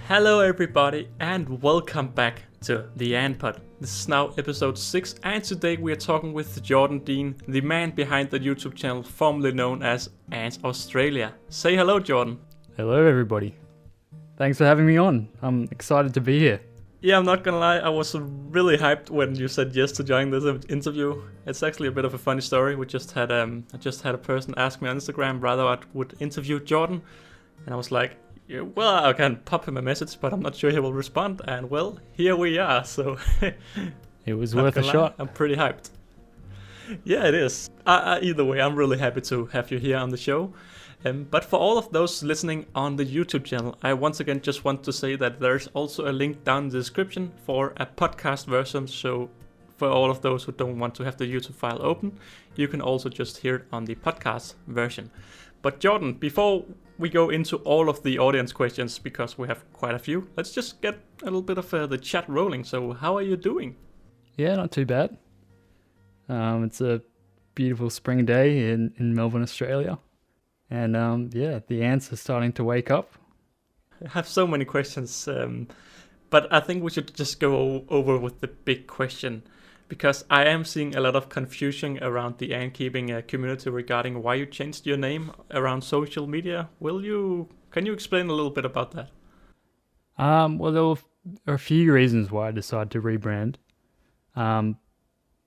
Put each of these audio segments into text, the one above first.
Hello everybody and welcome back to the Ant Pod. This is now episode 6 and today we are talking with Jordan Dean, the man behind the YouTube channel formerly known as Ant Australia. Say hello, Jordan. Hello everybody. Thanks for having me on. I'm excited to be here. Yeah, I'm not gonna lie, I was really hyped when you said yes to join this interview. It's actually a bit of a funny story. I just had a person ask me on Instagram whether I would interview Jordan, and I was like, yeah, well, I can pop him a message, but I'm not sure he will respond. And well, here we are. So it was worth a shot. I'm pretty hyped. Yeah, it is. Either way, I'm really happy to have you here on the show. But for all of those listening on the YouTube channel, I once again just want to say that there's also a link down in the description for a podcast version. So for all of those who don't want to have the YouTube file open, you can also just hear it on the podcast version. But Jordan, before we go into all of the audience questions, because we have quite a few, let's just get a little bit of the chat rolling. So how are you doing? Yeah, not too bad. It's a beautiful spring day in Melbourne, Australia. And yeah, the ants are starting to wake up. I have so many questions, but I think we should just go over with the big question, because I am seeing a lot of confusion around the ant keeping community regarding why you changed your name around social media. Can you explain a little bit about that? Well, there were a few reasons why I decided to rebrand.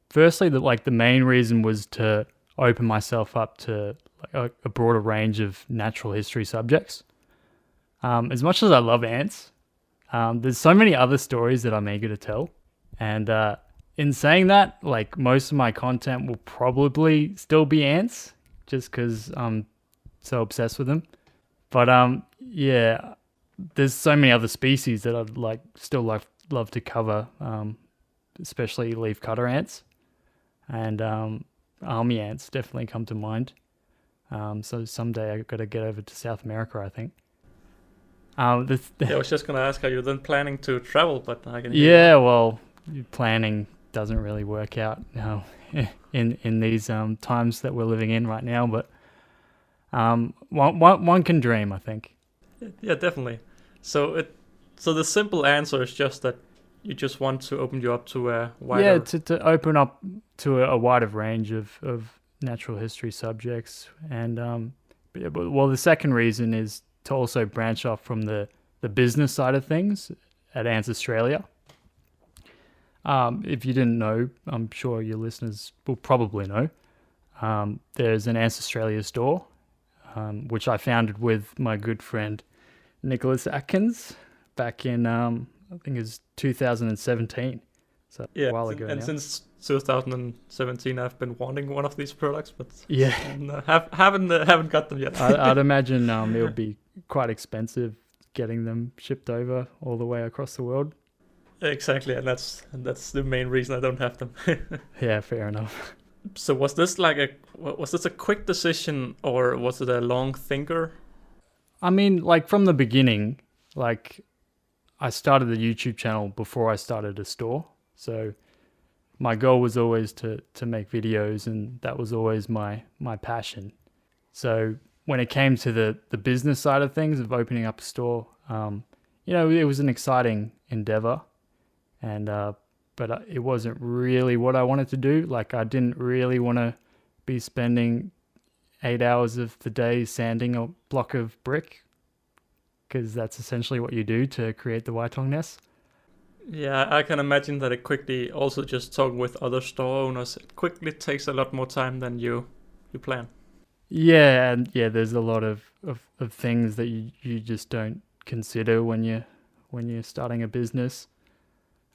Firstly, the main reason was to open myself up to a broader range of natural history subjects. As much as I love ants, there's so many other stories that I'm eager to tell. And in saying that, most of my content will probably still be ants, just because I'm so obsessed with them. But yeah, there's so many other species that I'd love to cover, especially leafcutter ants, and army ants definitely come to mind. So someday I've got to get over to South America, I think. I was just gonna ask, are you then planning to travel? But I can. Well, planning doesn't really work out in these times that we're living in right now. But one can dream, I think. Yeah, definitely. So the simple answer is just that you just want to open you up to a wider... Yeah, to open up to a wider range of natural history subjects. And the second reason is to also branch off from the business side of things at Ants Australia. If you didn't know, I'm sure your listeners will probably know, there's an Ants Australia store, which I founded with my good friend Nicholas Atkins back in, I think it was 2017. So yeah, a while ago and now. Since 2017, I've been wanting one of these products, but yeah, haven't got them yet. I'd imagine it would be quite expensive getting them shipped over all the way across the world. Exactly, and that's the main reason I don't have them. Yeah, fair enough. So was this a quick decision, or was it a long thinker? I mean, from the beginning, I started the YouTube channel before I started a store. So my goal was always to make videos, and that was always my passion. So when it came to the business side of things, of opening up a store, it was an exciting endeavor. And but it wasn't really what I wanted to do. I didn't really want to be spending 8 hours of the day sanding a block of brick, because that's essentially what you do to create the Waitong nest. Yeah, I can imagine that it quickly, also just talking with other store owners, it quickly takes a lot more time than you plan. Yeah, and there's a lot of things that you just don't consider when you're starting a business.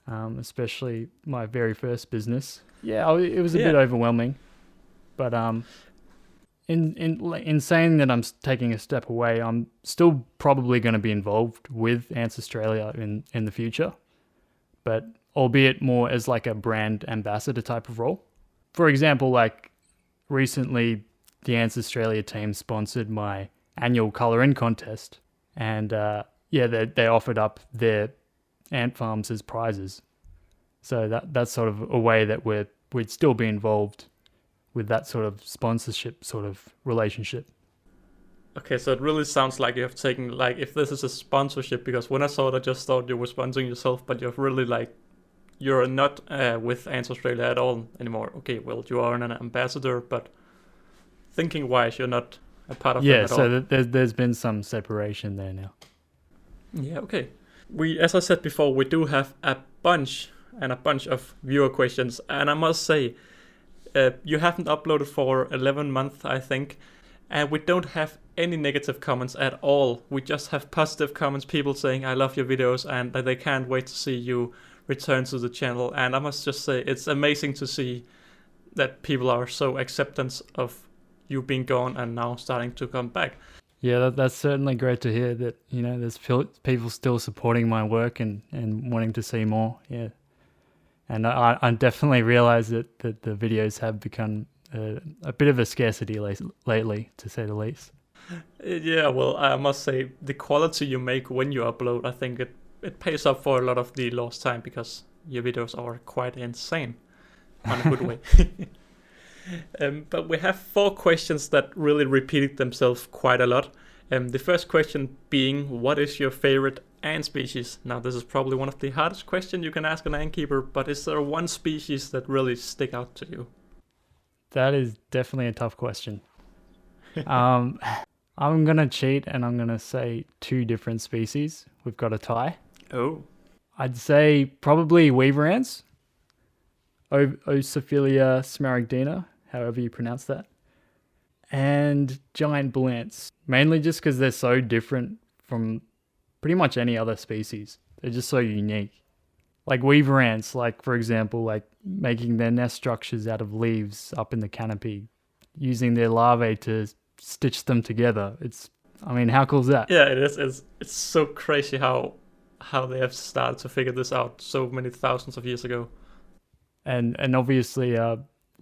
Especially my very first business. Yeah, it was a bit overwhelming, but in saying that I'm taking a step away, I'm still probably going to be involved with Ants Australia in the future, but albeit more as a brand ambassador type of role. For example, recently the Ants Australia team sponsored my annual colour in contest, and they offered up their ant farms as prizes. So that's sort of a way that we'd still be involved with that sort of sponsorship sort of relationship. Okay, so it really sounds like you have taken, like, if this is a sponsorship, because when I saw it, I just thought you were sponsoring yourself, but you've really, like, you're not with Ants Australia at all anymore. Okay, well, you are an ambassador, but thinking wise, you're not a part of them Yeah, at all. so there's been some separation there now. Yeah, okay. We, as I said before, we do have a bunch of viewer questions, and I must say, you haven't uploaded for 11 months, I think, and we don't have any negative comments at all. We just have positive comments, people saying, I love your videos, and that they can't wait to see you return to the channel. And I must just say, it's amazing to see that people are so acceptance of you being gone and now starting to come back. Yeah, that's certainly great to hear that, you know, there's people still supporting my work and wanting to see more. Yeah. And I definitely realize that the videos have become a bit of a scarcity lately, to say the least. Yeah, well, I must say, the quality you make when you upload, I think it pays up for a lot of the lost time, because your videos are quite insane on a good way. But we have 4 questions that really repeated themselves quite a lot. The first question being, what is your favorite ant species? Now, this is probably one of the hardest questions you can ask an ant keeper, but is there one species that really stick out to you? That is definitely a tough question. I'm going to cheat and I'm going to say 2 different species. We've got a tie. Oh. I'd say probably weaver ants. Ocephalia smaragdina, however you pronounce that. And giant bull ants. Mainly just because they're so different from pretty much any other species. They're just so unique. Like weaver ants, like for example, like making their nest structures out of leaves up in the canopy, using their larvae to stitch them together. How cool is that? Yeah, it is. It's so crazy how they have started to figure this out so many thousands of years ago. And obviously,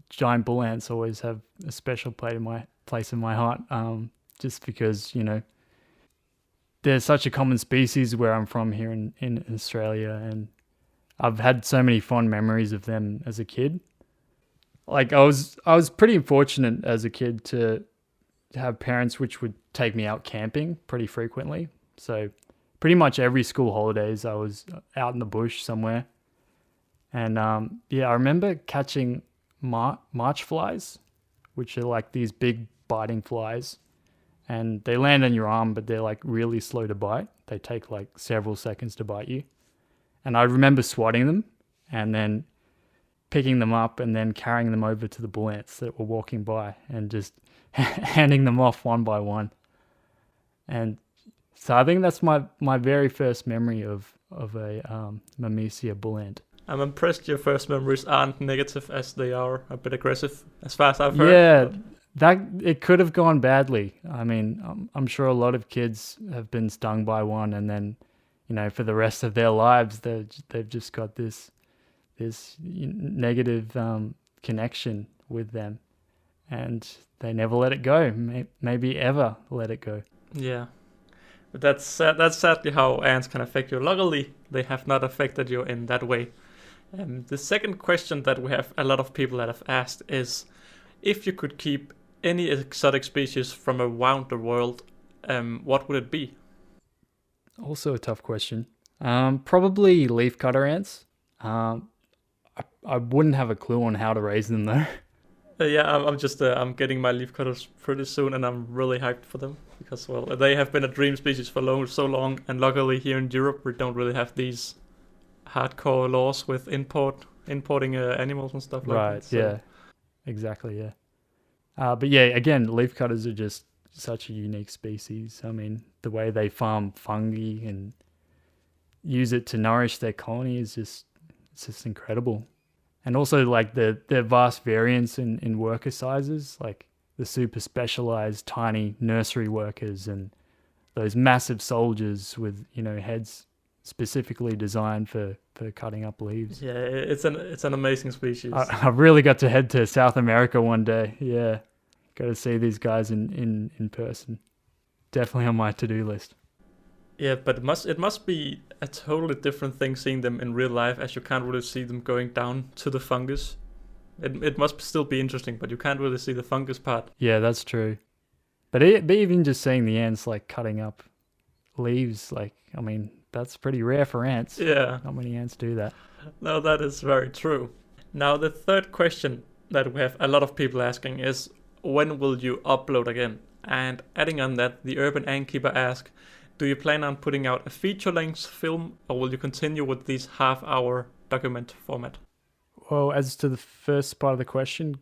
giant bull ants always have a special place in my heart. Just because, you know, they're such a common species where I'm from here in Australia, and I've had so many fond memories of them as a kid. Like I was pretty fortunate as a kid to have parents which would take me out camping pretty frequently. So pretty much every school holidays I was out in the bush somewhere. And I remember catching march flies, which are like these big biting flies. And they land on your arm, but they're like really slow to bite. They take like several seconds to bite you. And I remember swatting them and then picking them up and then carrying them over to the bull ants that were walking by and just handing them off one by one. And so I think that's my very first memory of a Myrmecia bull ant. I'm impressed your first memories aren't negative, as they are a bit aggressive, as far as I've heard. Yeah, that it could have gone badly. I mean, I'm sure a lot of kids have been stung by one, and then, you know, for the rest of their lives, they've just got this negative connection with them, and they never let it go. Maybe ever let it go. Yeah, but that's sadly how ants can affect you. Luckily, they have not affected you in that way. The second question that we have a lot of people that have asked is, if you could keep any exotic species from around the world, what would it be? Also a tough question. Probably leafcutter ants. I wouldn't have a clue on how to raise them though. I'm getting my leafcutters pretty soon, and I'm really hyped for them because, well, they have been a dream species for so long, and luckily here in Europe we don't really have these hardcore laws with importing animals and stuff like that. Right. So. Yeah. Exactly. Yeah. But yeah, again, leafcutters are just such a unique species. I mean, the way they farm fungi and use it to nourish their colony is just incredible. And also like the vast variance in worker sizes, like the super specialized tiny nursery workers and those massive soldiers with, you know, heads specifically designed for cutting up leaves. Yeah, it's an amazing species. I've really got to head to South America one day. Yeah, got to see these guys in person. Definitely on my to-do list. Yeah, but it must be a totally different thing seeing them in real life, as you can't really see them going down to the fungus. It must still be interesting, but you can't really see the fungus part. Yeah, that's true. But even just seeing the ants like cutting up leaves, like, I mean, that's pretty rare for ants. Yeah. Not many ants do that. No, that is very true. Now, the third question that we have a lot of people asking is, when will you upload again? And adding on that, the Urban Ant Keeper asks, do you plan on putting out a feature-length film, or will you continue with these half-hour document format? Well, as to the first part of the question,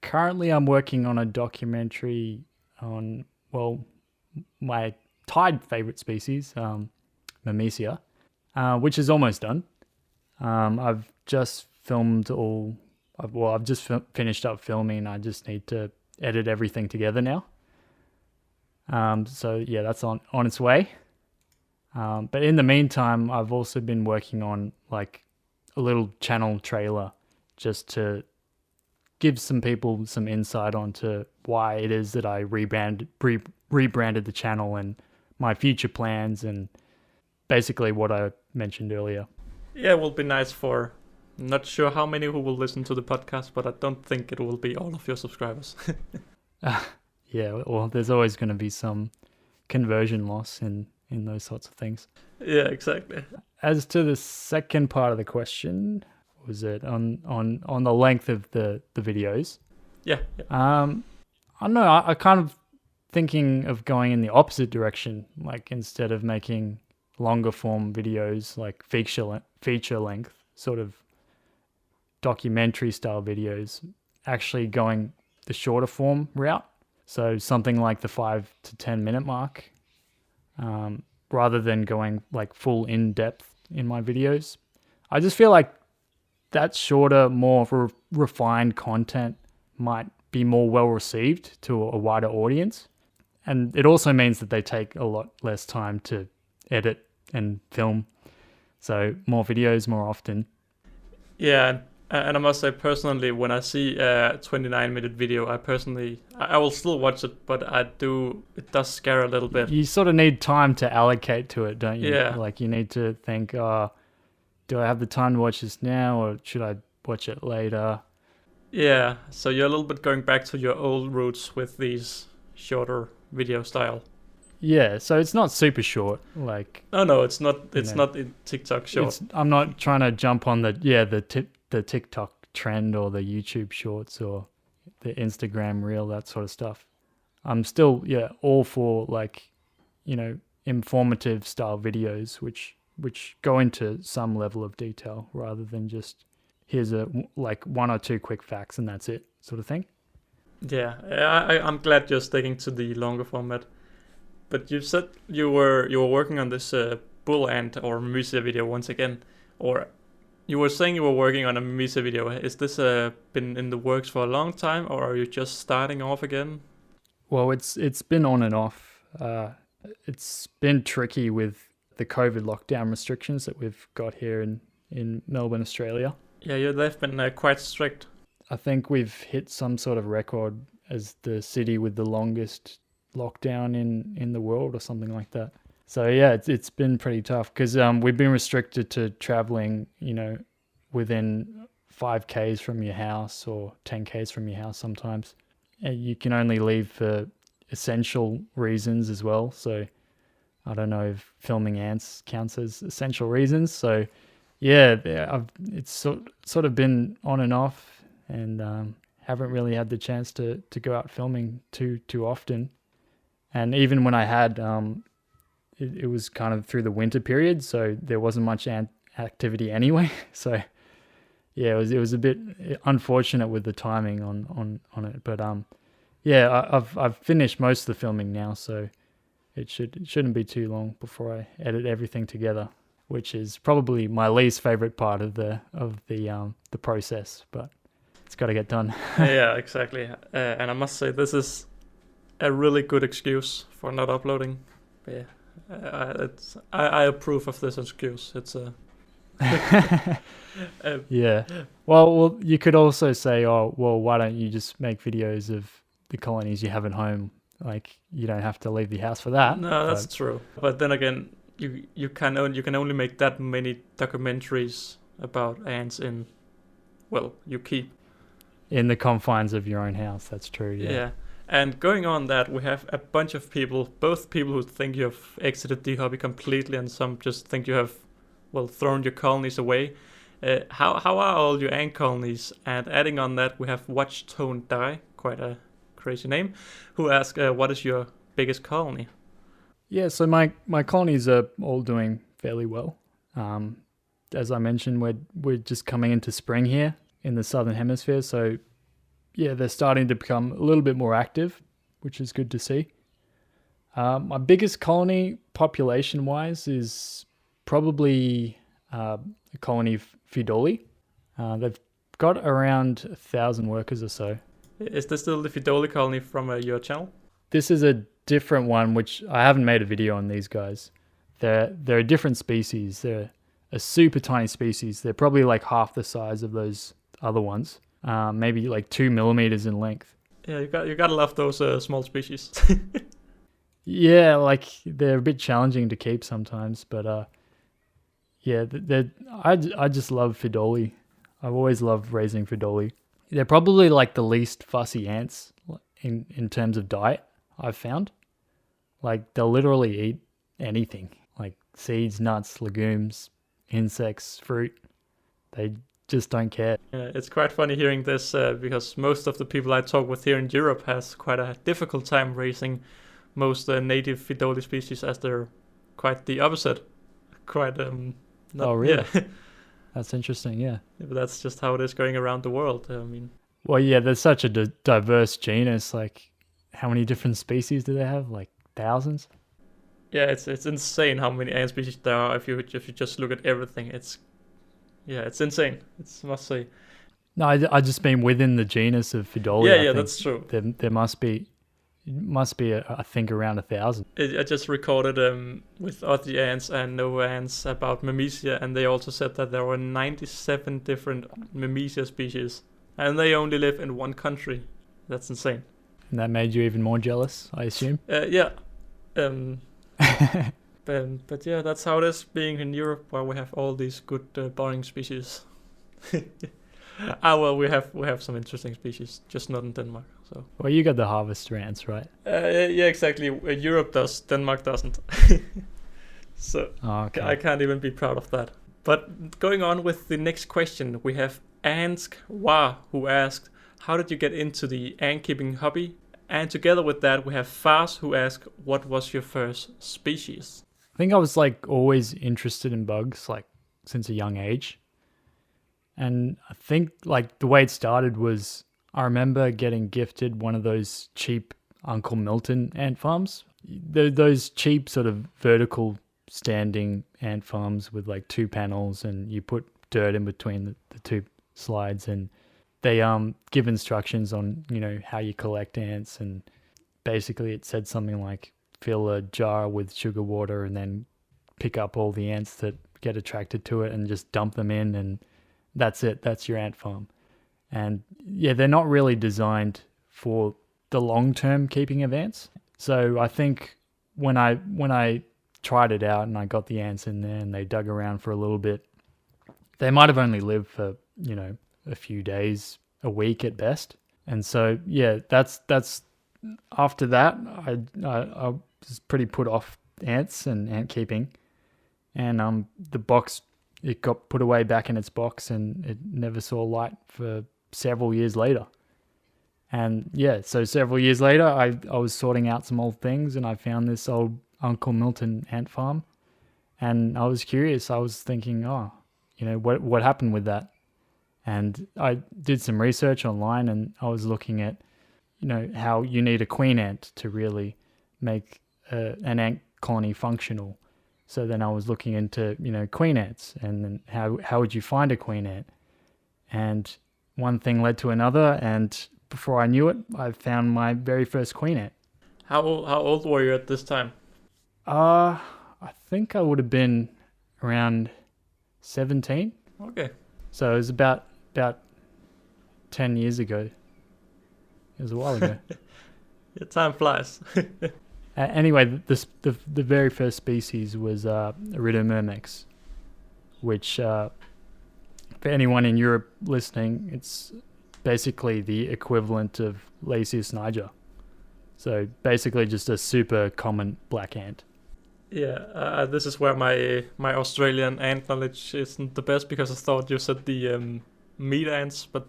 currently I'm working on a documentary on, well, my tide favorite species, Myrmecia, which is almost done. I've just filmed I've just finished up filming. I just need to edit everything together now. So yeah, that's on its way. But in the meantime, I've also been working on like a little channel trailer just to give some people some insight onto why it is that I rebranded the channel and my future plans and basically what I mentioned earlier. Yeah, it will be nice for, not sure how many who will listen to the podcast, but I don't think it will be all of your subscribers. Yeah, well, there's always going to be some conversion loss in those sorts of things. Yeah, exactly. As to the second part of the question, was it on the length of the videos? Yeah. I don't know. I kind of thinking of going in the opposite direction. Like instead of making longer form videos, like feature length, sort of documentary style videos, actually going the shorter form route. So something like the 5 to 10 minute mark, rather than going like full in depth in my videos. I just feel like that shorter, more refined content might be more well received to a wider audience. And it also means that they take a lot less time to edit and film. So more videos more often. Yeah, and I must say personally, when I see a 29-minute video, I will still watch it, but it does scare a little bit. You sort of need time to allocate to it, don't you? Yeah. Like you need to think, do I have the time to watch this now or should I watch it later? Yeah, so you're a little bit going back to your old roots with these shorter video style. Yeah, so it's not super short. Like No, it's not. It's not in TikTok short. I'm not trying to jump on the TikTok trend or the YouTube shorts or the Instagram reel, that sort of stuff. I'm still all for like, informative style videos which go into some level of detail rather than just here's like one or two quick facts and that's it sort of thing. Yeah, I'm glad you're sticking to the longer format. But you said you were working on this bull ant or Myrmecia video once again, or you were saying you were working on a Myrmecia video. Is this been in the works for a long time, or are you just starting off again? Well, it's been on and off. It's been tricky with the COVID lockdown restrictions that we've got here in Melbourne, Australia. Yeah, they've been quite strict. I think we've hit some sort of record as the city with the longest lockdown in the world or something like that. So yeah, it's been pretty tough because we've been restricted to traveling, within 5Ks from your house or 10Ks from your house sometimes. And you can only leave for essential reasons as well. So I don't know if filming ants counts as essential reasons. So yeah, it's sort of been on and off, and haven't really had the chance to go out filming too often. And even when I had, it was kind of through the winter period, so there wasn't much activity anyway. So yeah, it was a bit unfortunate with the timing on it. But yeah, I've finished most of the filming now, so it shouldn't be too long before I edit everything together, which is probably my least favorite part of the process. But it's got to get done. Yeah, exactly. And I must say, this is a really good excuse for not uploading. Yeah, I approve of this excuse. It's a yeah. Well, you could also say, oh, well, why don't you just make videos of the colonies you have at home? Like you don't have to leave the house for that. No, that's true. But then again, you can only make that many documentaries about ants you keep in the confines of your own house. That's true. Yeah. And going on that, we have a bunch of people, both people who think you have exited the hobby completely, and some just think you have, well, thrown your colonies away. How are all your ant colonies? And adding on that, we have Watch Tone Die, quite a crazy name, who ask, what is your biggest colony? Yeah, so my colonies are all doing fairly well. As I mentioned, we're just coming into spring here in the southern hemisphere, so yeah, they're starting to become a little bit more active, which is good to see. My biggest colony population-wise is probably a colony of Fidoli. They've got around 1,000 workers or so. Is this still the Fidoli colony from your channel? This is a different one, which I haven't made a video on these guys. They're a different species. They're a super tiny species. They're probably like half the size of those other ones. Maybe like 2 millimeters in length. Yeah, you gotta love those small species. Yeah, like they're a bit challenging to keep sometimes, but yeah, I just love Fidoli. I've always loved raising Fidoli. They're probably like the least fussy ants in terms of diet I've found. Like they'll literally eat anything, like seeds, nuts, legumes, insects, fruit. They just don't care. Yeah, it's quite funny hearing this because most of the people I talk with here in Europe has quite a difficult time raising most native Fidoli species, as they're quite the opposite. Quite Oh really? Yeah. That's interesting. Yeah. Yeah, but that's just how it is going around the world. I mean, well, yeah, there's such a diverse genus. Like, how many different species do they have? Like thousands. yeah, it's insane how many ant species there are. If you just look at everything, it's insane. It's must say. No, I just mean within the genus of Fidoli. Yeah, I yeah, think that's true. There must be I think around 1,000. I just recorded with Aussie ants and Nova ants about Mimisia, and they also said that there were 97 different Mimisia species, and they only live in one country. That's insane. And that made you even more jealous, I assume. Yeah. But yeah, that's how it is being in Europe, where we have all these good boring species. Well, we have some interesting species, just not in Denmark. So. Well, you got the harvester ants, right? Yeah, exactly. Europe does, Denmark doesn't. So okay. I can't even be proud of that. But going on with the next question, we have Ansk Wa, who asked, how did you get into the ant keeping hobby? And together with that, we have Fars, who asked, what was your first species? I think I was like always interested in bugs, like since a young age. And I think like the way it started was I remember getting gifted one of those cheap Uncle Milton ant farms. Those cheap sort of vertical standing ant farms with like 2 panels, and you put dirt in between the 2 slides, and they give instructions on, you know, how you collect ants, and basically it said something like fill a jar with sugar water and then pick up all the ants that get attracted to it and just dump them in, and that's it. That's your ant farm. And yeah, they're not really designed for the long-term keeping of ants. So I think when I tried it out and I got the ants in there and they dug around for a little bit, they might have only lived for, you know, a few days, a week at best. And so yeah, that's after that I was pretty put off ants and ant keeping, and the box, it got put away back in its box and it never saw light for several years later. And yeah, so several years later, I was sorting out some old things and I found this old Uncle Milton ant farm, and I was curious. I was thinking, oh, you know, what happened with that? And I did some research online, and I was looking at, you know, how you need a queen ant to really make an ant colony functional. So then I was looking into, you know, queen ants, and then how would you find a queen ant? And one thing led to another, and before I knew it, I found my very first queen ant. How old were you at this time? I think I would have been around 17. Okay. So it was about 10 years ago. It was a while ago. Yeah, time flies. Anyway, the very first species was Iridomyrmex, which, for anyone in Europe listening, it's basically the equivalent of Lasius niger. So basically just a super common black ant. Yeah, this is where my Australian ant knowledge isn't the best, because I thought you said the meat ants, but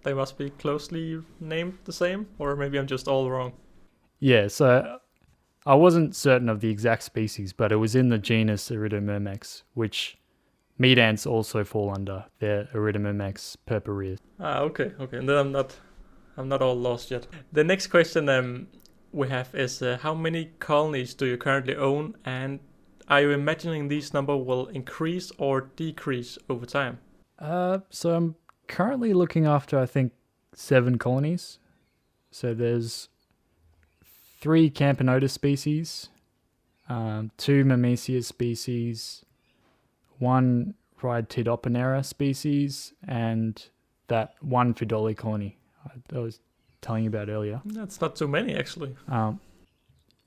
they must be closely named the same, or maybe I'm just all wrong. Yeah, so I wasn't certain of the exact species, but it was in the genus Iridomyrmex, which meat ants also fall under. They're Iridomyrmex purpureus. Okay, and then I'm not all lost yet. The next question we have is how many colonies do you currently own, and are you imagining these number will increase or decrease over time? So I'm currently looking after, I think, 7 colonies. So there's 3 Camponotus species, 2 Myrmecia species, 1 Rhytidoponera species, and that 1 Pheidole colony I was telling you about earlier. That's not too many, actually.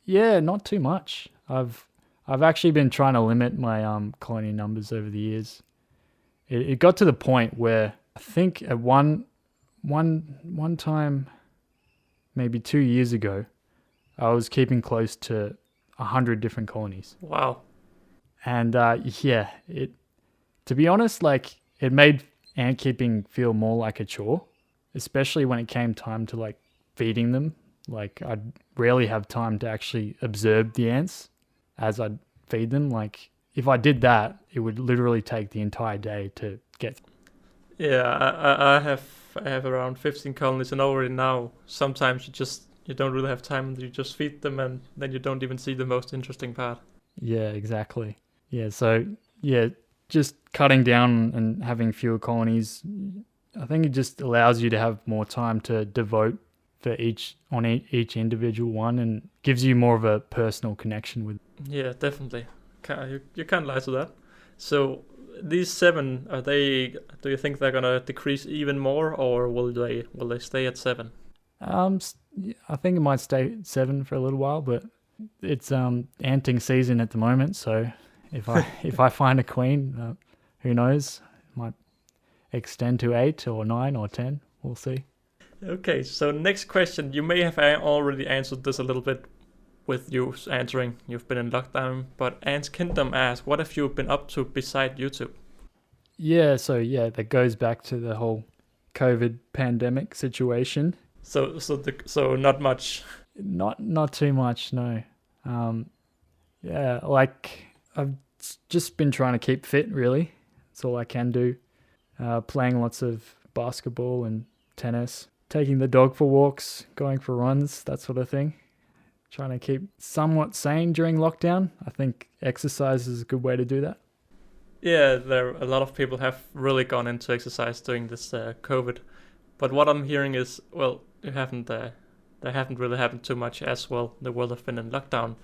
Yeah, not too much. I've actually been trying to limit my colony numbers over the years. It got to the point where I think at one time, maybe 2 years ago, I was keeping close to 100 different colonies. Wow. And to be honest, like, it made ant keeping feel more like a chore, especially when it came time to like feeding them. Like, I'd rarely have time to actually observe the ants as I'd feed them. Like, if I did that, it would literally take the entire day to get. Yeah, I have around 15 colonies, and already now sometimes you don't really have time. You just feed them, and then you don't even see the most interesting part. Yeah, exactly. Yeah, so yeah, just cutting down and having fewer colonies, I think it just allows you to have more time to devote for each individual one, and gives you more of a personal connection with. Yeah, definitely. You can't lie to that. So these 7, do you think they're gonna decrease even more, or will they stay at 7? I think it might stay at 7 for a little while, but it's anting season at the moment, so if I find a queen, who knows, might extend to 8 or 9 or 10. We'll see. Okay, so next question. You may have already answered this a little bit with you answering you've been in lockdown, but Ants Kingdom asks, what have you been up to beside YouTube? Yeah, so that goes back to the whole COVID pandemic situation. So not much. Not too much, no. Yeah, like, I've just been trying to keep fit, really. That's all I can do. Playing lots of basketball and tennis, taking the dog for walks, going for runs, that sort of thing. Trying to keep somewhat sane during lockdown. I think exercise is a good way to do that. Yeah, a lot of people have really gone into exercise during this COVID. But what I'm hearing is, well, there haven't really happened too much as well. The world have been in lockdown.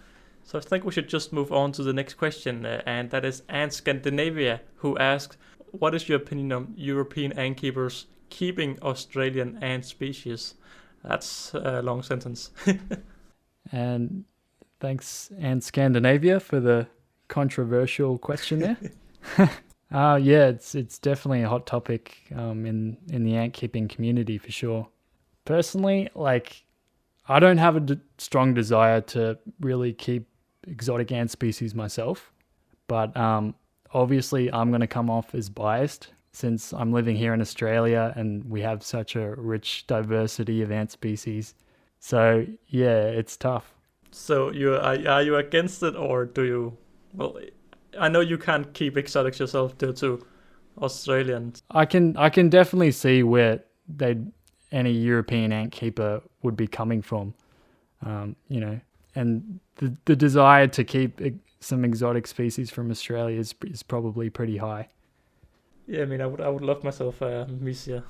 So I think we should just move on to the next question, and that is Ant Scandinavia, who asks, what is your opinion on European ant keepers keeping Australian ant species? That's a long sentence. And thanks, Ant Scandinavia, for the controversial question there. Yeah, it's definitely a hot topic in the ant keeping community for sure. Personally, like, I don't have a strong desire to really keep exotic ant species myself, but obviously I'm going to come off as biased since I'm living here in Australia and we have such a rich diversity of ant species. So yeah, it's tough. So are you against it, or do you? Well, I know you can't keep exotics yourself due to Australians. I can definitely see where any European ant keeper would be coming from, and the desire to keep some exotic species from Australia is probably pretty high. Yeah, I mean, I would love myself a Misia.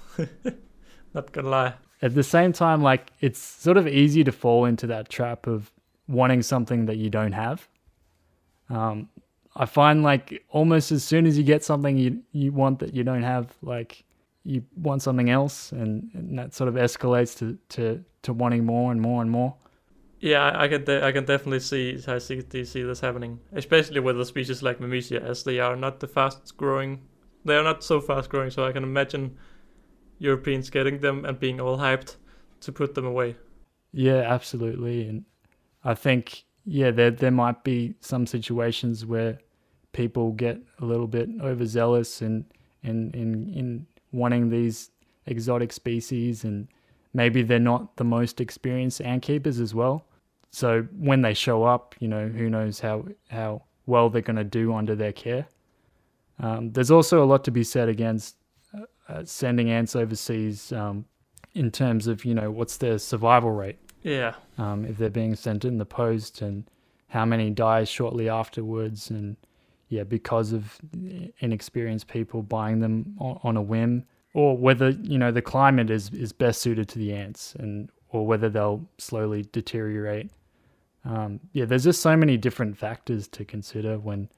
Not gonna lie. At the same time, like, it's sort of easy to fall into that trap of wanting something that you don't have. I find, like, almost as soon as you get something you want that you don't have, like, you want something else, and that sort of escalates to wanting more and more and more. Yeah, I can definitely see this happening, especially with a species like Myrmecia, as they are not the fastest growing. They are not so fast growing, so I can imagine Europeans getting them and being all hyped to put them away. Yeah, absolutely. And I think, yeah, there might be some situations where people get a little bit overzealous in wanting these exotic species, and maybe they're not the most experienced ant keepers as well. So when they show up, who knows how well they're going to do under their care. There's also a lot to be said against sending ants overseas, in terms of, what's their survival rate. Yeah. If they're being sent in the post, and how many die shortly afterwards, and yeah, because of inexperienced people buying them on a whim, or whether the climate is best suited to the ants, and or whether they'll slowly deteriorate. Yeah, there's just so many different factors to consider when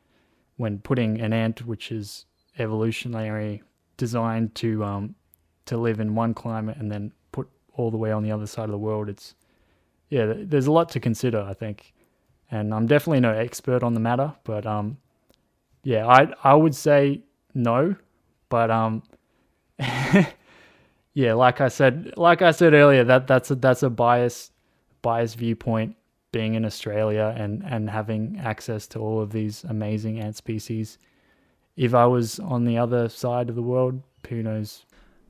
putting an ant which is evolutionary designed to live in one climate and then put all the way on the other side of the world. There's a lot to consider, I think, and I'm definitely no expert on the matter, but yeah, I would say no, but yeah, like I said earlier, that's a biased viewpoint, being in Australia and having access to all of these amazing ant species. If I was on the other side of the world, who knows?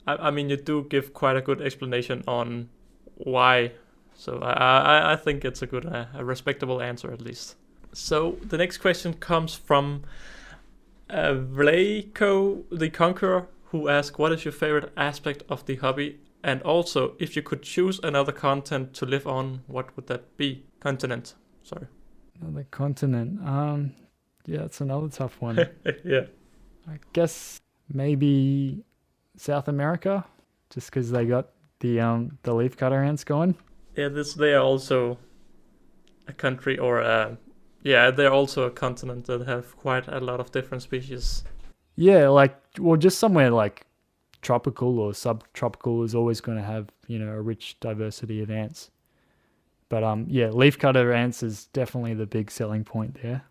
I mean, you do give quite a good explanation on why. So I think it's a good, a respectable answer at least. So the next question comes from Vlaco the Conqueror, who asks, what is your favorite aspect of the hobby? And also, if you could choose another continent to live on, what would that be? Continent, sorry. Another continent. Yeah, it's another tough one. Yeah. I guess maybe South America, just because they got the leafcutter ants going. Yeah, they are also a country, or they're also a continent that have quite a lot of different species. Yeah, just somewhere like tropical or subtropical is always going to have, a rich diversity of ants. But leafcutter ants is definitely the big selling point there.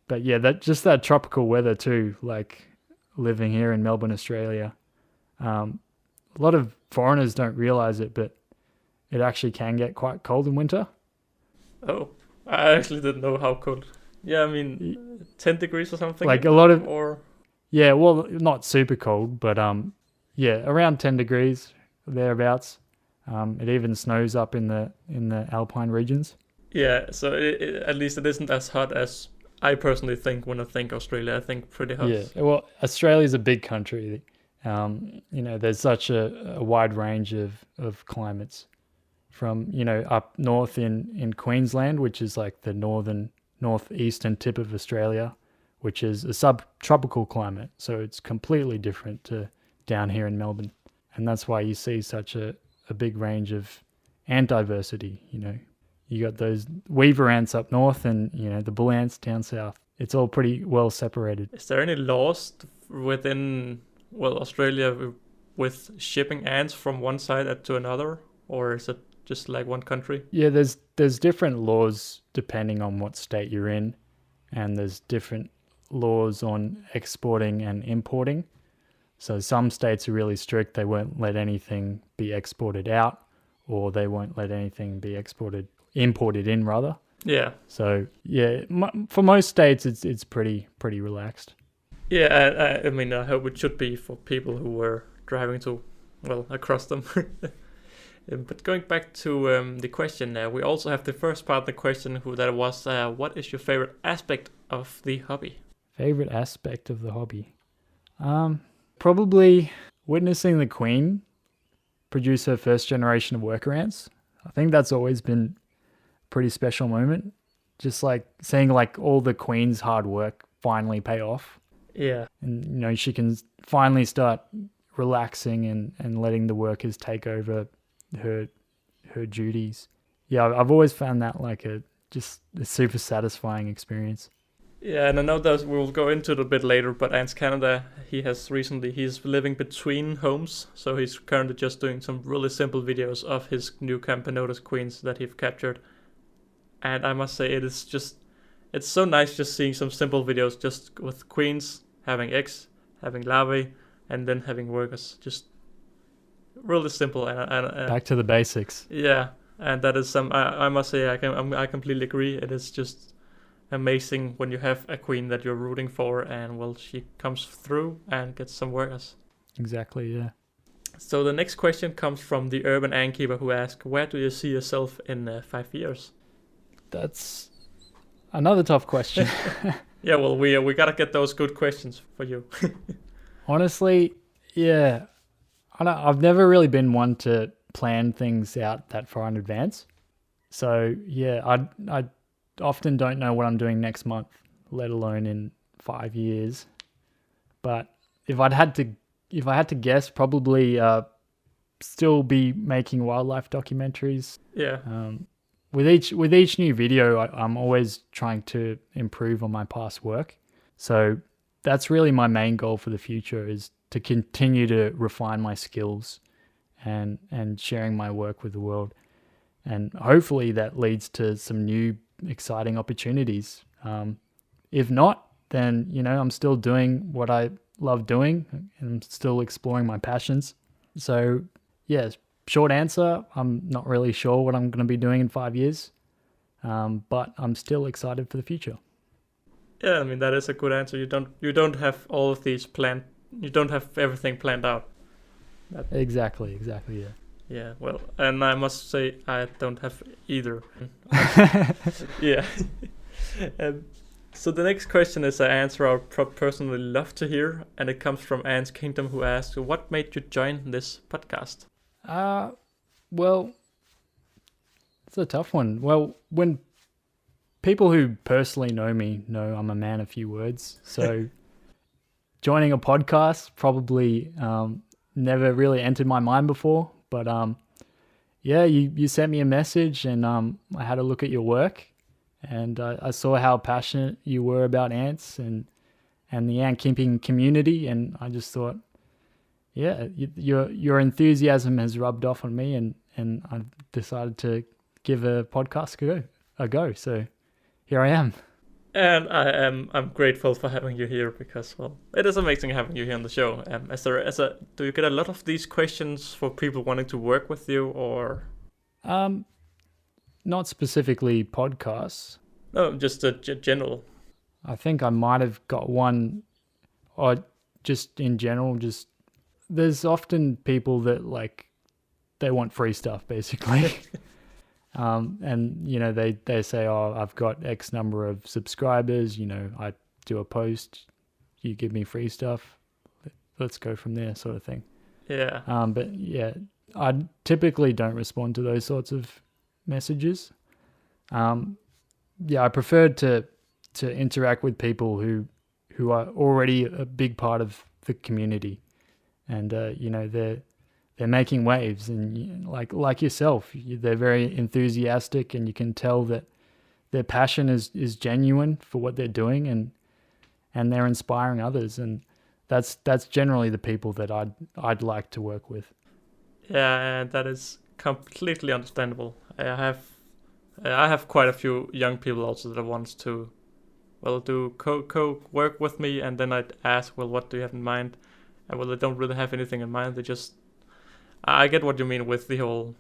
But yeah, that tropical weather too, like living here in Melbourne, Australia. A lot of foreigners don't realize it, but it actually can get quite cold in winter. Oh, I actually didn't know how cold. Yeah, I mean, 10 degrees or something. Like a lot of, or yeah, well, not super cold, but around 10 degrees thereabouts. It even snows up in the alpine regions. Yeah, so at least it isn't as hot as I personally think when I think Australia. I think pretty hot. Yeah, well, Australia's a big country. There's such a wide range of climates, from up north in Queensland, which is like the northeastern tip of Australia, which is a subtropical climate, so it's completely different to down here in Melbourne, and that's why you see such a big range of ant diversity. You got those weaver ants up north, and the bull ants down south. It's all pretty well separated. Is there any laws within Australia with shipping ants from one side to another, or is it just like one country? Yeah, there's different laws depending on what state you're in, and there's different laws on exporting and importing. So some states are really strict. They won't let anything be exported out, or they won't let anything be imported in rather. Yeah. So yeah, for most states it's pretty relaxed. Yeah, I mean, I hope it should be for people who were driving across them. But going back to the question, we also have the first part of the question, that was, what is your favorite aspect of the hobby? Favorite aspect of the hobby? Probably witnessing the Queen produce her first generation of worker ants. I think that's always been a pretty special moment. Just like seeing all the Queen's hard work finally pay off. Yeah. And, she can finally start relaxing and letting the workers take over her duties. Yeah, I've always found that like a super satisfying experience. Yeah, and I know that we'll go into it a bit later, but Ants Canada, he's living between homes, so he's currently just doing some really simple videos of his new Camponotus queens that he's captured. And I must say, it's so nice just seeing some simple videos just with queens having eggs, having larvae, and then having workers. Just really simple. And back to the basics. Yeah, and that is some. I must say, I completely agree. It is just amazing when you have a queen that you're rooting for, and well, she comes through and gets some workers. Exactly, yeah. So the next question comes from the urban innkeeper who asks, "Where do you see yourself in 5 years?" That's another tough question. Yeah, well, we gotta get those good questions for you. Honestly, yeah. I've never really been one to plan things out that far in advance. So yeah, I often don't know what I'm doing next month, let alone in 5 years. But if I had to guess, probably still be making wildlife documentaries. Yeah. With each new video, I'm always trying to improve on my past work. So that's really my main goal for the future, is to continue to refine my skills and sharing my work with the world. And hopefully that leads to some new exciting opportunities. If not, then, I'm still doing what I love doing and I'm still exploring my passions. So yes, short answer, I'm not really sure what I'm going to be doing in 5 years, but I'm still excited for the future. Yeah, I mean, that is a good answer. You don't have all of these planned. You don't have everything planned out. Exactly, yeah. Yeah, well, and I must say I don't have either. Yeah. So the next question is an answer I would personally love to hear, and it comes from Anne's Kingdom, who asks, "What made you join this podcast?" Well, it's a tough one. Well, when people who personally know me know I'm a man of few words, so joining a podcast probably never really entered my mind before. But yeah, you sent me a message, and I had a look at your work, and I saw how passionate you were about ants and the ant keeping community, and I just thought, yeah, your enthusiasm has rubbed off on me, and I've decided to give a podcast a go. So here I am. And I'm grateful for having you here, because, well, it is amazing having you here on the show. Do you get a lot of these questions for people wanting to work with you, or? Not specifically podcasts. No, just a general. I think I might have got one, or just in general, just there's often people that they want free stuff, basically. And they say, "Oh, I've got X number of subscribers, I do a post, you give me free stuff, let's go from there," sort of thing. Yeah. But yeah, I typically don't respond to those sorts of messages. Yeah, I prefer to interact with people who are already a big part of the community, and they're making waves, and like yourself, they're very enthusiastic, and you can tell that their passion is genuine for what they're doing, and they're inspiring others, and that's generally the people that I'd like to work with. Yeah, and that is completely understandable. I have quite a few young people also that wants to, well, do co work with me, and then I'd ask, "Well, what do you have in mind?" And well, they don't really have anything in mind. They just, I get what you mean with the whole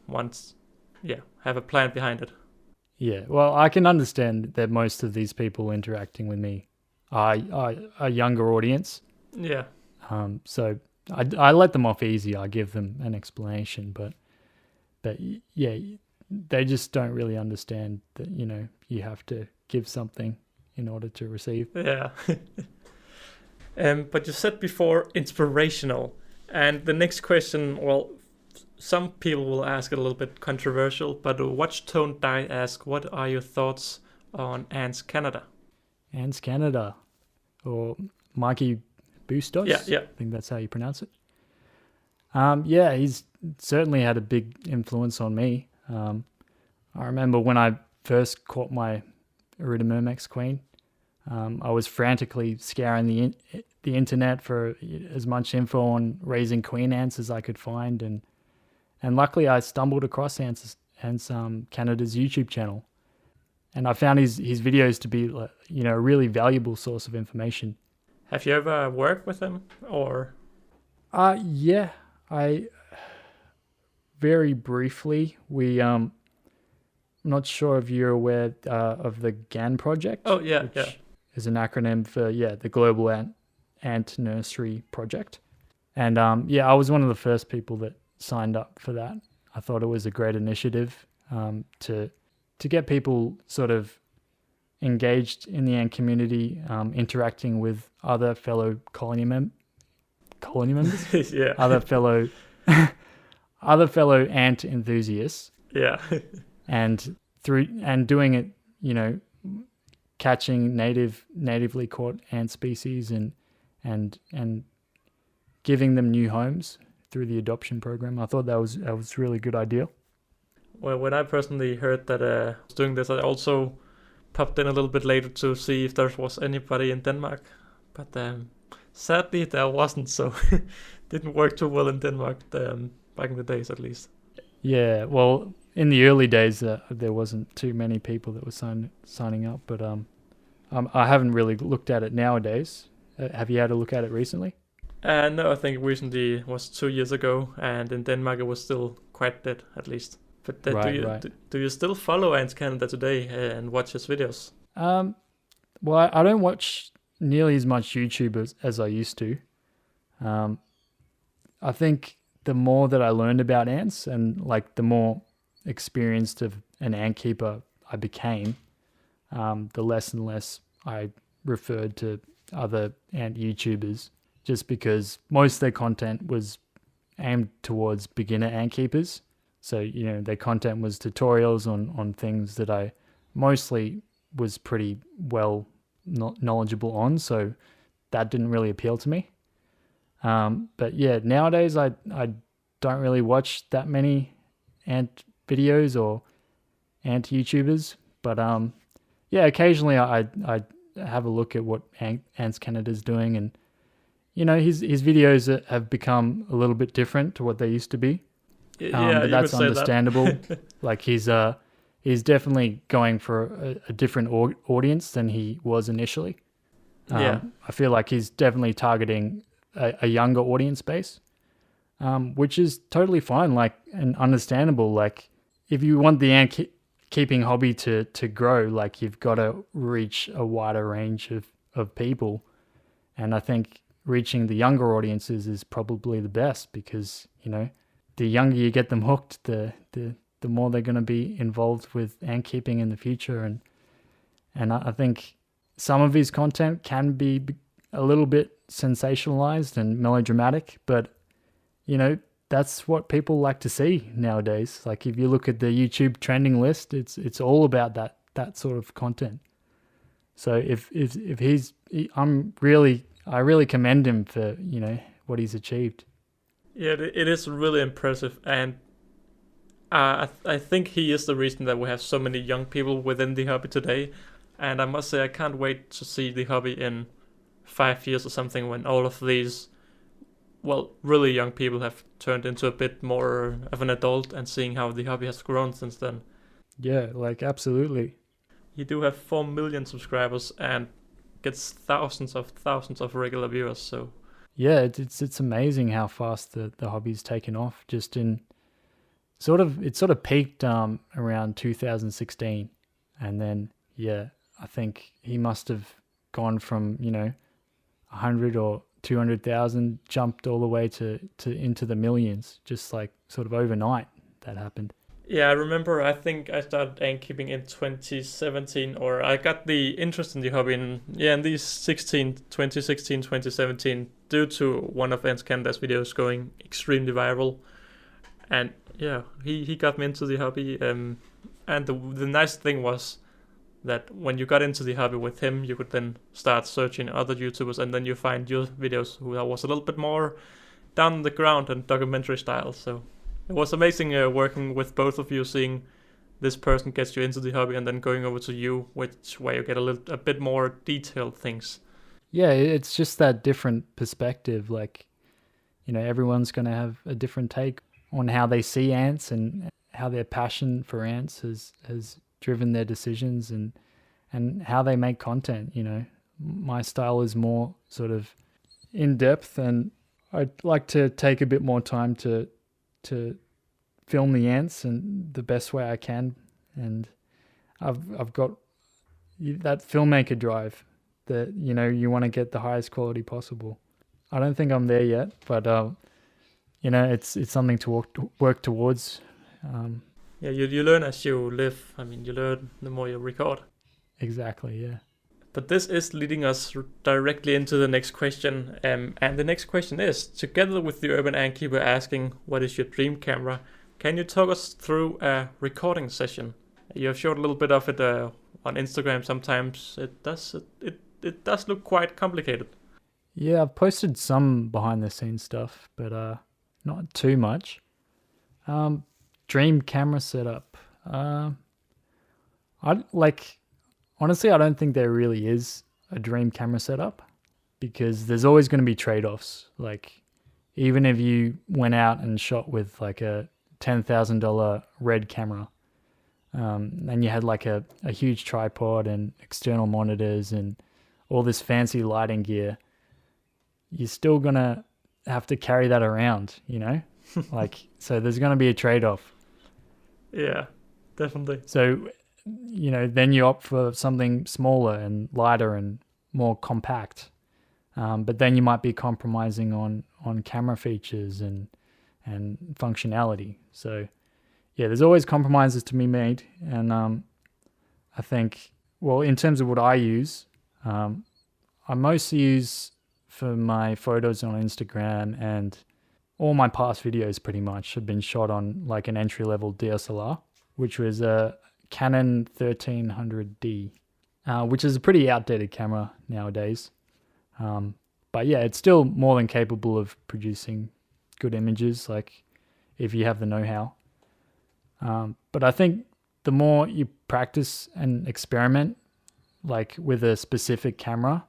have a plan behind it. Yeah, well, I can understand that most of these people interacting with me are a younger audience. Yeah. So I let them off easy. I give them an explanation, but yeah, they just don't really understand that, you have to give something in order to receive. Yeah. But you said before inspirational, and the next question, well, some people will ask it a little bit controversial, but Watchtone Die asks, "What are your thoughts on Ants Canada?" Ants Canada, or Mikey Bustos. Yeah. I think that's how you pronounce it. Yeah, he's certainly had a big influence on me. I remember when I first caught my Iridomyrmex queen, I was frantically scouring the internet for as much info on raising queen ants as I could find, and luckily I stumbled across Ants Canada's YouTube channel, and I found his videos to be a really valuable source of information. Have you ever worked with him, or? Yeah, I very briefly. not sure if you're aware of the GAN project. Oh, yeah, which yeah. is an acronym for, the Global Ant Nursery Project. And I was one of the first people that signed up for that. I thought it was a great initiative to get people sort of engaged in the ant community, interacting with other fellow colony members, Yeah. other fellow ant enthusiasts, Yeah. and doing it, catching natively caught ant species and giving them new homes through the adoption program. I thought that was a really good idea. Well, when I personally heard that I was doing this, I also popped in a little bit later to see if there was anybody in Denmark. But sadly, there wasn't, so didn't work too well in Denmark back in the days, at least. Yeah, well, in the early days, there wasn't too many people that were signing up, but I haven't really looked at it nowadays. Have you had a look at it recently? No, I think recently was 2 years ago, and in Denmark it was still quite dead, at least. But Right. Do you still follow Ants Canada today and watch his videos? Well, I don't watch nearly as much YouTube as I used to. I think the more that I learned about ants and like the more experienced of an ant keeper I became, the less and less I referred to other ant YouTubers, just because most of their content was aimed towards beginner ant keepers. So, their content was tutorials on things that I mostly was pretty well knowledgeable on. So that didn't really appeal to me. But yeah, nowadays I don't really watch that many ant videos or ant YouTubers. But occasionally I have a look at what Ants Canada's doing, and his videos have become a little bit different to what they used to be. But that's understandable. Like he's definitely going for a different audience than he was initially. I feel like he's definitely targeting a younger audience base, which is totally fine, like, and understandable. Like, if you want the ant keeping hobby to grow, like, you've got to reach a wider range of people. And I think reaching the younger audiences is probably the best, because, the younger you get them hooked, the more they're going to be involved with ant keeping in the future. And I think some of his content can be a little bit sensationalized and melodramatic, but that's what people like to see nowadays. Like, if you look at the YouTube trending list, it's all about that sort of content. So if I really commend him for what he's achieved. Yeah, it is really impressive, and I think he is the reason that we have so many young people within the hobby today. And I must say, I can't wait to see the hobby in 5 years or something, when all of these, well, really young people have turned into a bit more of an adult, and seeing how the hobby has grown since then. Yeah, like, absolutely. You do have 4 million subscribers and gets thousands of regular viewers, so... Yeah, it's amazing how fast the hobby's taken off. Just in it sort of peaked around 2016, and then I think he must have gone from 100 or 200,000, jumped all the way to into the millions, just like sort of overnight that happened. Yeah, I remember, I think I started ant keeping in 2017, or I got the interest in the hobby in these 2016, 2017, due to one of Ants Canada's videos going extremely viral. And yeah, he got me into the hobby. And the nice thing was that when you got into the hobby with him, you could then start searching other YouTubers, and then you find your videos who was a little bit more down on the ground and documentary style. So it was amazing working with both of you, seeing this person gets you into the hobby and then going over to you, where you get a bit more detailed things. Yeah, it's just that different perspective. Like, everyone's going to have a different take on how they see ants, and how their passion for ants has driven their decisions, and how they make content. My style is more sort of in depth, and I'd like to take a bit more time to film the ants in the best way I can, and I've got that filmmaker drive that you want to get the highest quality possible. I don't think I'm there yet, but it's something to work towards. Yeah, you learn as you live. I mean, you learn the more you record. Exactly, yeah. But this is leading us directly into the next question. And the next question is, together with the Urban Antkeeper asking, what is your dream camera? Can you talk us through a recording session? You have showed a little bit of it on Instagram sometimes. It does look quite complicated. Yeah, I've posted some behind the scenes stuff, but not too much. Dream camera setup. Honestly, I don't think there really is a dream camera setup, because there's always going to be trade-offs. Like, even if you went out and shot with like a $10,000 Red camera, and you had like a huge tripod and external monitors and all this fancy lighting gear, you're still going to have to carry that around, so there's going to be a trade-off. Yeah, definitely. So, then you opt for something smaller and lighter and more compact. But then you might be compromising on camera features and functionality. So, yeah, there's always compromises to be made. And I think, well, in terms of what I use, I mostly use for my photos on Instagram, and all my past videos pretty much have been shot on like an entry-level DSLR, which was a Canon 1300D, which is a pretty outdated camera nowadays. But yeah, it's still more than capable of producing good images, like if you have the know-how. But I think the more you practice and experiment, like with a specific camera,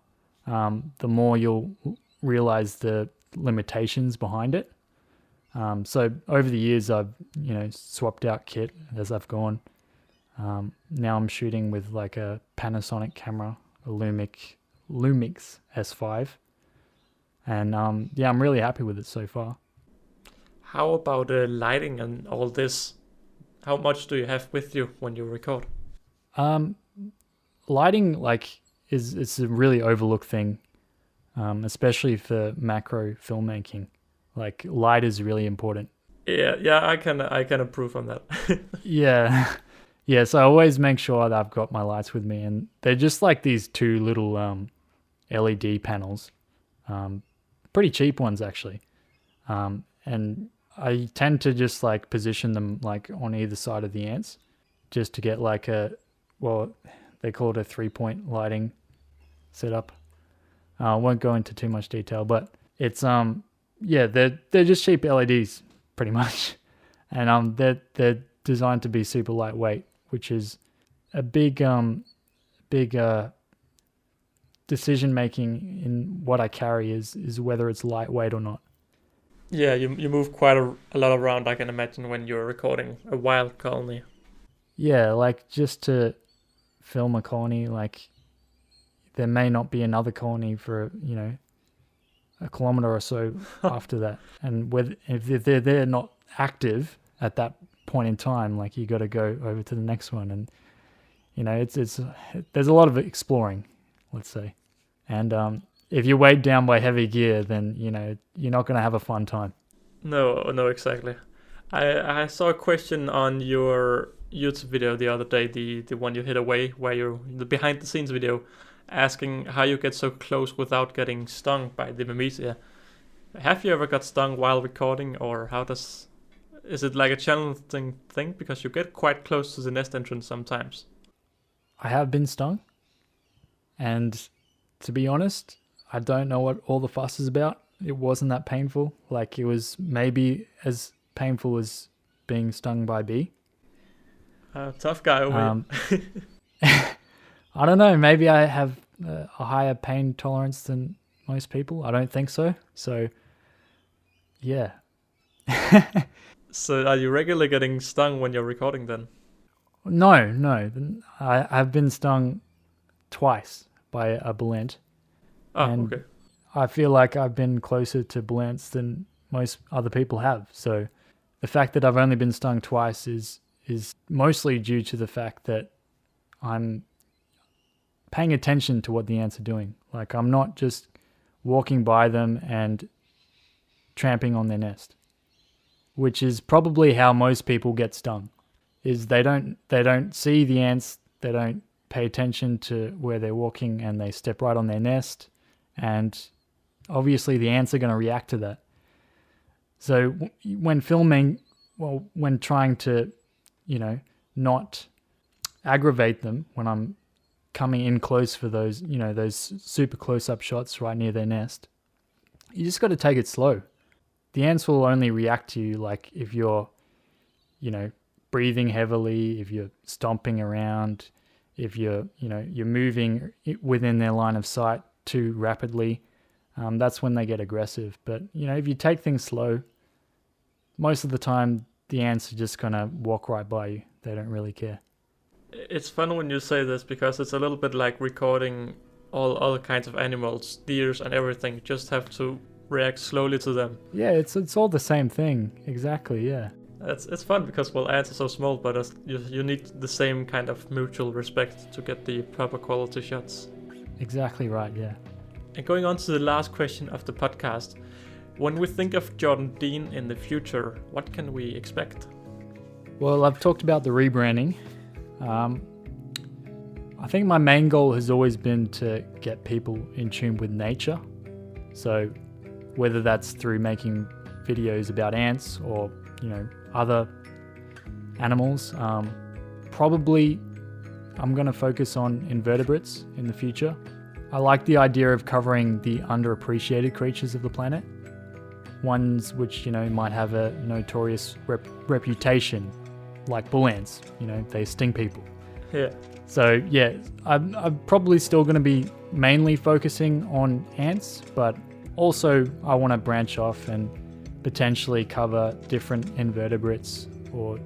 the more you'll realize the limitations behind it. So over the years, I've swapped out kit as I've gone. Now I'm shooting with like a Panasonic camera, a Lumix S5, and I'm really happy with it so far. How about lighting and all this? How much do you have with you when you record? Lighting it's a really overlooked thing, especially for macro filmmaking. Like, light is really important. Yeah, I can approve on that. Yeah. Yeah, so I always make sure that I've got my lights with me, and they're just like these two little LED panels, pretty cheap ones actually, and I tend to just like position them like on either side of the ants, just to get like they call it a 3-point lighting setup. I won't go into too much detail, but it's they're just cheap LEDs pretty much, and they're designed to be super lightweight, which is a big decision making in what I carry is whether it's lightweight or not. Yeah, you move quite a lot around, I can imagine, when you're recording a wild colony. Yeah, like just to film a colony, like there may not be another colony for a kilometer or so after that, and if they're not active at that point in time, like you got to go over to the next one, and it's there's a lot of exploring, let's say, and if you're weighed down by heavy gear, then you're not going to have a fun time. No, exactly. I saw a question on your YouTube video the other day, the one you hid away, where you're the behind the scenes video, asking how you get so close without getting stung by the Mimisia. Have you ever got stung while recording, or is it like a challenging thing because you get quite close to the nest entrance sometimes? I have been stung, and to be honest, I don't know what all the fuss is about. It wasn't that painful. Like, it was maybe as painful as being stung by a bee. Tough guy over here. I don't know. Maybe I have a higher pain tolerance than most people. I don't think so. So, yeah. So are you regularly getting stung when you're recording then? No. I've been stung twice by a bulent. Oh, okay. I feel like I've been closer to bulents than most other people have. So the fact that I've only been stung twice is is mostly due to the fact that I'm paying attention to what the ants are doing. Like, I'm not just walking by them and tramping on their nest, which is probably how most people get stung. Is they don't see the ants, they don't pay attention to where they're walking, and they step right on their nest, and obviously the ants are going to react to that. So when filming, when trying to, not aggravate them, when I'm coming in close for those, those super close-up shots right near their nest, you just got to take it slow. The ants will only react to you like if you're, breathing heavily, if you're stomping around, if you're moving within their line of sight too rapidly. That's when they get aggressive. But, if you take things slow, most of the time the ants are just going to walk right by you. They don't really care. It's fun when you say this because it's a little bit like recording all other kinds of animals, deers and everything. You just have to react slowly to them. Yeah, it's all the same thing. Exactly, yeah. It's fun because, ants are so small, but you need the same kind of mutual respect to get the proper quality shots. Exactly right, yeah. And going on to the last question of the podcast, when we think of Jordan Dean in the future, what can we expect? Well, I've talked about the rebranding. I think my main goal has always been to get people in tune with nature. So whether that's through making videos about ants or, other animals, probably I'm going to focus on invertebrates in the future. I like the idea of covering the underappreciated creatures of the planet. Ones which, might have a notorious reputation, like bull ants. They sting people. Yeah. So, yeah, I'm probably still going to be mainly focusing on ants, but also I want to branch off and potentially cover different invertebrates or,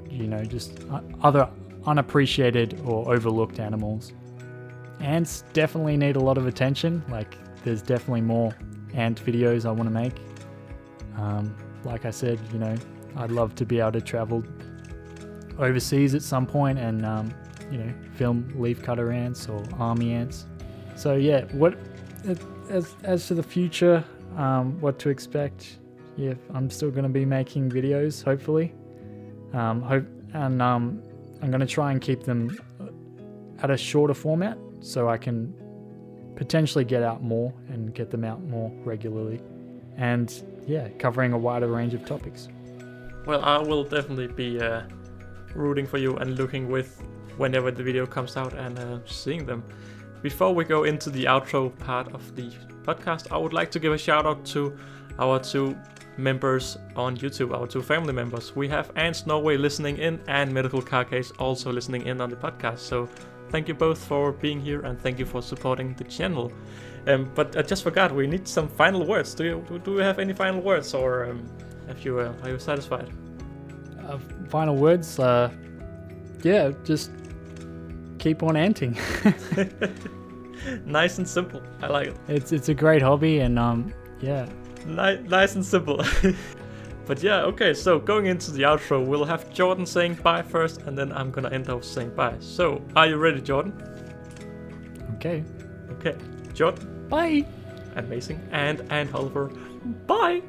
just other unappreciated or overlooked animals. Ants definitely need a lot of attention. Like, there's definitely more ant videos I want to make. Like I said, I'd love to be able to travel overseas at some point and, film leafcutter ants or army ants. So yeah, as to the future, what to expect? Yeah, I'm still going to be making videos, hopefully. I'm going to try and keep them at a shorter format so I can potentially get out more and get them out more regularly. And yeah, covering a wider range of topics. Well, I will definitely be rooting for you and looking with whenever the video comes out and seeing them. Before we go into the outro part of the podcast, I would like to give a shout out to our two members on YouTube, our two family members. We have Ants Norway listening in and Medical Carcase also listening in on the podcast. So thank you both for being here and thank you for supporting the channel. But I just forgot, we need some final words. Do you have any final words, or are you satisfied? Final words? Yeah, just keep on anting. Nice and simple. I like it. It's a great hobby, and yeah. Nice and simple. But yeah, okay, so going into the outro, we'll have Jordan saying bye first, and then I'm gonna end off saying bye. So, are you ready, Jordan? Okay. Okay, Jordan. Bye. Amazing. And Oliver. Bye.